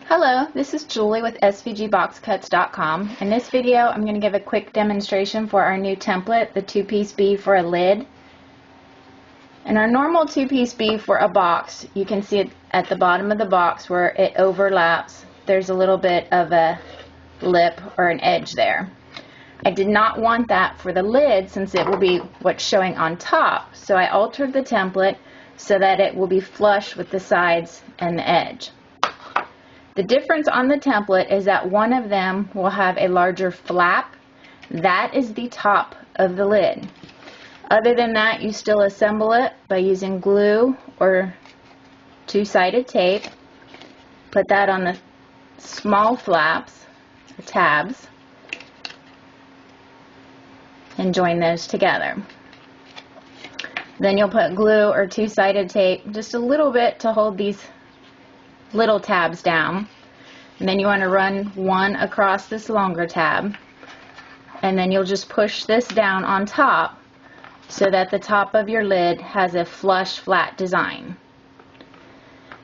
Hello, this is Julie with SVGBoxCuts.com. In this video, I'm going to give a quick demonstration for our new template, the two-piece B for a lid. In our normal two-piece B for a box, you can see it at the bottom of the box where it overlaps. There's a little bit of a lip or an edge there. I did not want that for the lid since it will be what's showing on top, so I altered the template so that it will be flush with the sides and the edge. The difference on the template is that one of them will have a larger flap. That is the top of the lid. Other than that, you still assemble it by using glue or two-sided tape. Put that on the small flaps, or tabs, and join those together. Then you'll put glue or two-sided tape, just a little bit to hold these little tabs down, and then you want to run one across this longer tab, and then you'll just push this down on top so that the top of your lid has a flush flat design.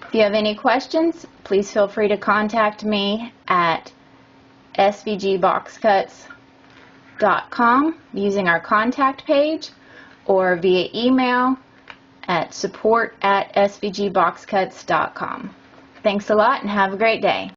If you have any questions, please feel free to contact me at svgboxcuts.com using our contact page or via email at support@svgboxcuts.com. Thanks a lot and have a great day.